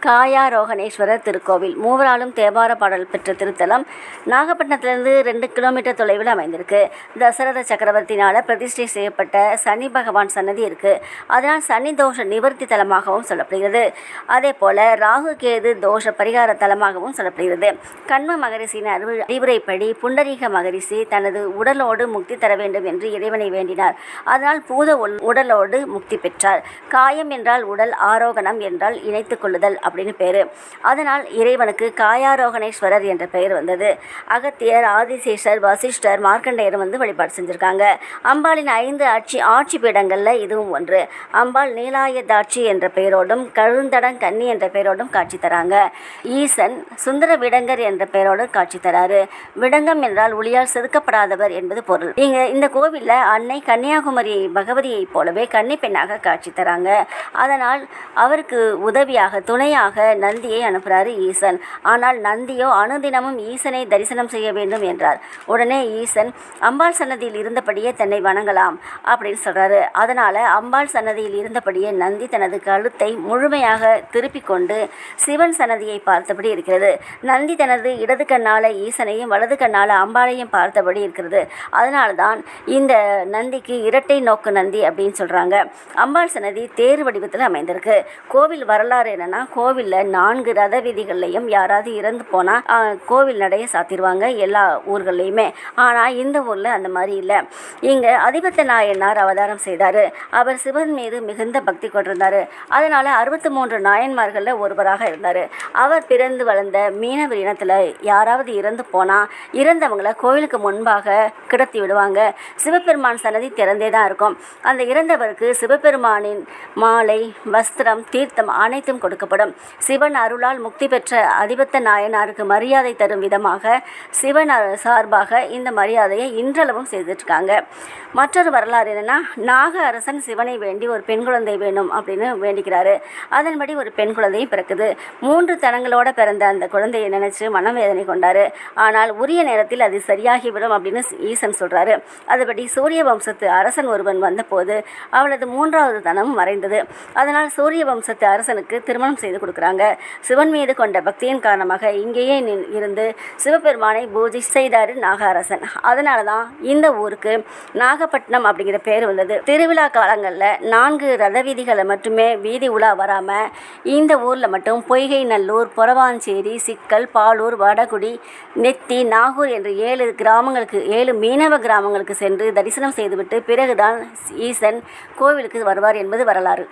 காயாரோகணேஸ்வரர் திருக்கோவில் மூவராலும் தேவார பாடல் பெற்ற திருத்தலம் நாகப்பட்டினத்திலிருந்து 2 கிலோமீட்டர் தொலைவில் அமைந்திருக்கு. தசரத சக்கரவர்த்தினால் பிரதிஷ்டை செய்யப்பட்ட சனி பகவான் சன்னதி இருக்கு. அதனால் சனி தோஷ நிவர்த்தி தலமாகவும் சொல்லப்படுகிறது. அதே போல ராகு கேது தோஷ பரிகார தலமாகவும் சொல்லப்படுகிறது. கண்ம மகரிஷியின் அறிவுரைப்படி புண்டரீக மகரிஷி தனது உடலோடு முக்தி தர வேண்டும் என்று இறைவனை வேண்டினார். அதனால் பூத உடலோடு முக்தி பெற்றார். காயம் என்றால் உடல், ஆரோகணம் என்றால் இணைத்துக் கொள்ளுதல் அப்படின்னு பேரு. அதனால் இறைவனுக்கு காயாரோகணேஸ்வரர் என்ற பெயர் வந்தது. அகத்தியர், ஆதிசேஷர், வசிஷ்டர், மார்க்கண்டேயர் வழிபாடு செஞ்சிருக்காங்க. அம்பாளின் 5 ஆட்சி பீடங்கள்ல இதுவும் ஒன்று. அம்பாள் நீலாயதாட்சி என்ற பெயரோடும் கழுந்தடன் கன்னி என்ற பெயரோடும் காட்சி தராங்க. ஈசன் சுந்தர விடங்கர் என்ற பெயரோடு காட்சி தராரு. விடங்கம் என்றால் ஒளியால் செதுக்கப்படாதவர் என்பது பொருள். இந்த கோவில்ல அன்னை கன்னியாகுமரி பகவதியை போலவே கன்னி பெண்ணாக காட்சி தராங்க. அதனால் அவருக்கு உதவியாக துணையாக நந்தியை அனுப்புகிறாரு ஈசன். ஆனால் நந்தியோ அனுதினமும் ஈசனை தரிசனம் செய்ய வேண்டும் என்றார். உடனே ஈசன் அம்பாள் சன்னதியில் இருந்தபடியே தன்னை வணங்கலாம் அப்படின்னு சொல்றாரு. அதனால அம்பாள் சன்னதியில் இருந்தபடியே நந்தி தனது கழுத்தை முழுமையாக திருப்பி கொண்டு சிவன் சன்னதியை பார்த்தபடி இருக்கிறது. நந்தி தனது இடது கண்ணால ஈசனையும் வலது கண்ணால அம்பாளையும் பார்த்தபடி இருக்கிறது. அதனால்தான் இந்த நந்திக்கு இரட்டை நோக்கு நந்தி அப்படின்னு சொல்றாங்க. அம்பாள் சன்னதி தேர் வடிவத்தில் அமைந்திருக்கு. கோவில் வரலாறு என்னன்னா, கோவிலில் 4 ரத வீதிகள்லையும் யாராவது இறந்து போனால் கோவில் நடைய சாத்திடுவாங்க எல்லா ஊர்கள்லையுமே. ஆனால் இந்த ஊரில் அந்த மாதிரி இல்லை. இங்கே அதிபத்த நாயனார் அவதாரம் செய்தார். அவர் சிவன் மீது மிகுந்த பக்தி கொண்டிருந்தார். அதனால் 63 நாயன்மார்களில் ஒருவராக இருந்தார். அவர் பிறந்து வளர்ந்த மீனவர் இனத்தில் யாராவது இறந்து போனால் இறந்தவங்களை கோவிலுக்கு முன்பாக கிடத்தி விடுவாங்க. சிவபெருமான் சன்னதி திறந்தே தான் இருக்கும். அந்த இறந்தவருக்கு சிவபெருமானின் மாலை, வஸ்திரம், தீர்த்தம் அனைத்தும் கொடுக்கப்படும். சிவன் அருளால் முக்தி பெற்ற அதிபத்த நாயனாருக்கு மரியாதை தரும் விதமாக சிவன் சார்பாக இந்த மரியாதையை இன்றளவும் செய்துட்ருக்காங்க. மற்றொரு வரலாறு என்னென்னா, நாக அரசன் சிவனை வேண்டி ஒரு பெண் குழந்தை வேணும் அப்படின்னு வேண்டிக்கிறாரு. அதன்படி ஒரு பெண் குழந்தையும் பிறக்குது. 3 தனங்களோடு பிறந்த அந்த குழந்தையை நினைச்சு மனவேதனை கொண்டாரு. ஆனால் உரிய நேரத்தில் அது சரியாகிவிடும் அப்படின்னு ஈசன் சொல்றாரு. அதுபடி சூரிய வம்சத்து அரசன் ஒருவன் வந்தபோது அவளது 3வது தனம் மறைந்தது. அதனால் சூரிய வம்சத்து அரசனுக்கு திருமணம் செய்து கொடுக்குறாங்க. சிவன் மீது கொண்ட பக்தியின் காரணமாக இங்கேயே இருந்து சிவபெருமானை பூஜை செய்தார் நாக அரசன். அதனால தான் இந்த ஊருக்கு நாகப்பட்டினம் அப்படிங்கிற பேர் வந்தது. திருவிழா காலங்களில் 4 ரத வீதிகளை மட்டுமே வீதி உலா வராமல் இந்த ஊரில் மட்டும் பொய்கை நல்லூர், பொறவாஞ்சேரி, சிக்கல், பாலூர், வடகுடி, நெத்தி, நாகூர் என்று 7 மீனவ கிராமங்களுக்கு சென்று தரிசனம் செய்துவிட்டு பிறகுதான் ஈசன் கோவிலுக்கு வருவார் என்பது வரலாறு.